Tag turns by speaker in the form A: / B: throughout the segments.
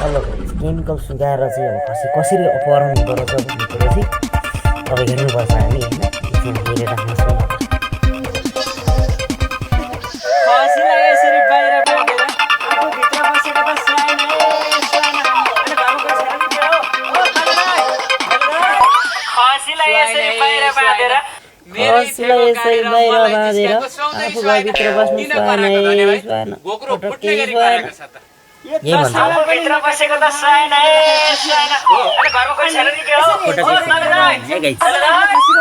A: Hello chemical सुकाएर चाहिँ अब खसी कसरी अपहरण गर्छ भन्ने कुरो चाहिँ तपाईँ हेर्नुपर्छ हामी होइन एकछिन हेरेर राख्नुहोस् न
B: खसीलाई यसरी बाहिर बोकेर आफू भित्र बसेको त स्वाइन अनि घरको छोरी के हो खसीलाई यसरी बाहिर बाँधेर
A: खसीलाई यसरी बाहिर बाँधेर आफू घरभित्र बस्नु स्वाइन
B: गोक्रो फुट्ने गरी गरेको छ त
A: के भन्छ
B: भित्र बसेको त स्वाइन अनि घरको छोरी के हो खसीको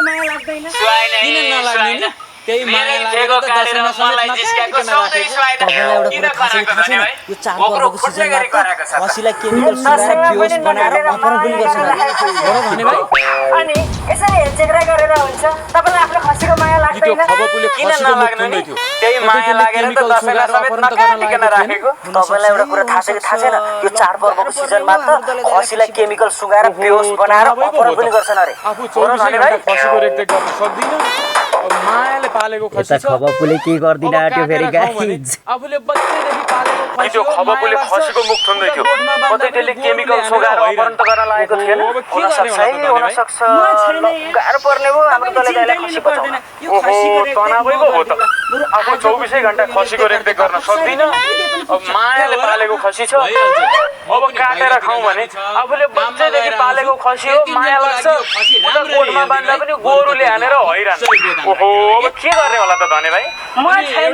B: माया लाग्दैन स्वाइन किन नलाग्दैन त्यही माया लागेको त दशैंमा मलाई जिस्काको सौदै स्वाइन किन खराको भने है
C: यो चाड पर्वको सिजनमा खसीलाई केमिकल सुगाएर बेहोस बनाएर अपहरण पनि गर्छ हो भने भाइ
D: अनि यसरी हेरचेक्रा गरेर हुन्छ तपाईलाई आफ्नो खसीको माया लाग्दैन
B: किन नलाग्नु नि त्यही माया लागेर त दशैंमा समेत नकाटिकन राखेको
C: तपाईलाई एउटा कुरा थाहा छ कि थाहा छैन यो चाड पर्वको सिजनमा त खसीलाई केमिकल सुगाएर बेहोस बनाएर अपहरण पनि गर्छन् अरे
E: आफू 24 घण्टा खसीको रेखदेख गर्न सक्दिन मायाले पालेको खसी
A: यता खबपुले के गर्दिन आट्यो फेरि गाइज
E: आफूले बच्चैदेखि पालेको खसी
F: त्यो खबपुले खसीको मुख थुन्दै थियो कतै त्यसले केमिकल सुगाएर अपहरण त गर्न लागेको थिएन
C: हुन सक्छ है हुन सक्छ गाह्रो पर्ने हो हाम्रो दलैलाई खसी बचाउन
F: ओहो तनावैको हो त आफू 24 घण्टा खसीको रेखदेख गर्न सक्दिन अब मायाले पालेको खसी छ अब काटेर खाऊ भने आफूले बच्चैदेखि पालेको खसी हो माया लाग्छ उता कोठमा बाँध्दा पनि गोरुले हानेर हैरान ओहो अब के गर्ने होला त धने भाइ
D: म छैन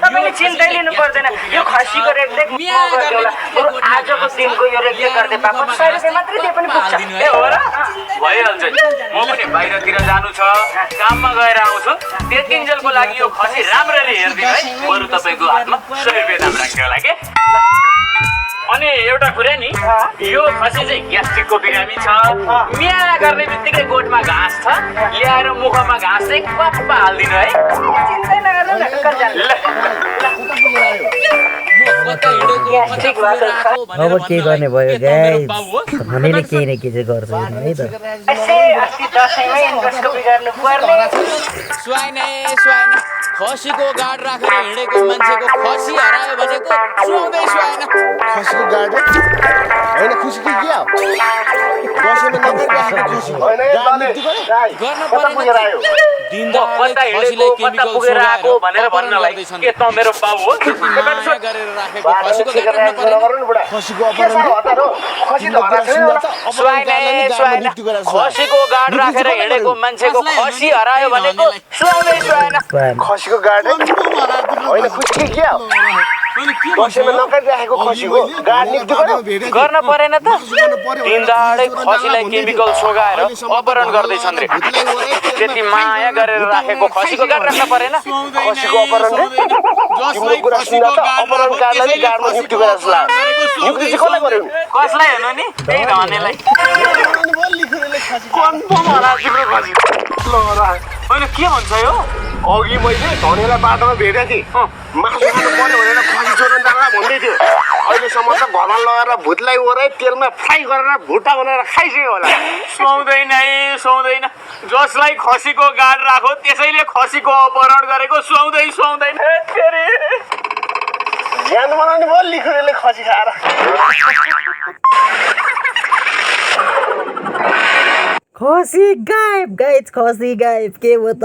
D: तपाईले चिन्तै लिनु पर्दैन यो खसीको रेखदेख म गर्दिला बरु आजको दिनको यो रेखदेख गर्दै पाएको 100 रुपैयाँ मात्रै दिए पनि पुग्छ
F: ए हो र भइहाल्छ म पनि बाहिरतिर जानु छ काममा गएर आउँछु त्यतिन्जेलको लागि यो खसी राम्ररी हेर्दिनु है बरु तपाईको हातमा 100 रुपैयाँ दाम राख्छु होला के अनि एउटा कुरा नि यो खसी चाहिँ ग्यास्ट्रिकको बिरामी छ मिया गर्ने बित्तिकै गोठमा घाँस छ ल्याएर मुखमा घाँस चाहिँ क्वाप्पा हाल्दिनु है
D: चिन्तै नगर्नु न ढुक्क जानु
A: अब के गर्ने भयो गाइज धनीले केही न केही चाहिँ गर्छ है त
D: यसै अस्ति दशैंमै एन्डोस्कोपी गर्नु पर्ने
B: स्वाइन खसीको गाड राखेर हिँडेको मान्छेको खसी हरायो भनेको सुहाउँदै स्वाइन
G: खसीको गाड होइन खुसी कि के हो दशैंमा नगरिरहेको खसी
B: गर्न परेन दिनदाडै खसीलाई केमिकल सुगाएर
F: भनेर भन्नलाई के त मेरो बाउ हो
B: माया गरेर राखेको खसीको गाड राख्न परेन
G: खसीको अपहरण
F: स्वाइन खसीको गाड राखेर हिँडेको मान्छेको खसी हरायो भनेको सुहाउँदै स्वाइन
G: खसीको गाड होइन खुसी कि के हो दशैंमा नगरिरहेको खसी हो गाड निक्ति गर्यो
F: गर्न परेन त दिनदाडै खसीलाई केमिकल सुगाएर अपहरण गर्दैछन् रे त्यति माया गरेर राखेको खसीको गाड राख्न परेन
G: खसीको अपहरण रे तिम्रो कुरा सुन्दा त अपहरणकारलाई गाडमा निक्ति गरेर जस्तो लाग्यो निक्ति चाहिँ कसलाई गर्यो
F: कसलाई हेर्नु नि त्यही धनेलाई कन्फर्म होला तिम्रो खसी होइन के भन्छ यो
G: अघि मैले धनेलाई बाटोमा भेटेको थिएँ मासु खानु पर्यो भनेर खसी चोर्न जाँदा भन्दै थियो अहिलेसम्म त घरमा लगाएर भुतलाई ओराइ तेलमा फ्राई गरेर भुट्टा बनाएर खाइसक्यो होला
F: सुहाउँदैन है सुहाउँदैन जसलाई खसीको गाड राखो त्यसैले खसीको अपहरण गरेको सुहाउँदैन फेरि
G: ज्यान बनाउने भयो लिखुरेले खसी खाएर
A: खसी गायब गाइज खसी गायब के हो त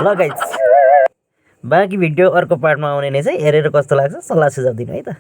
A: ल गाइज बाँकी भिडियो अर्को पार्टमा आउने नै छ हेरेर कस्तो लाग्छ सल्लाह सुझाव दिनु है त।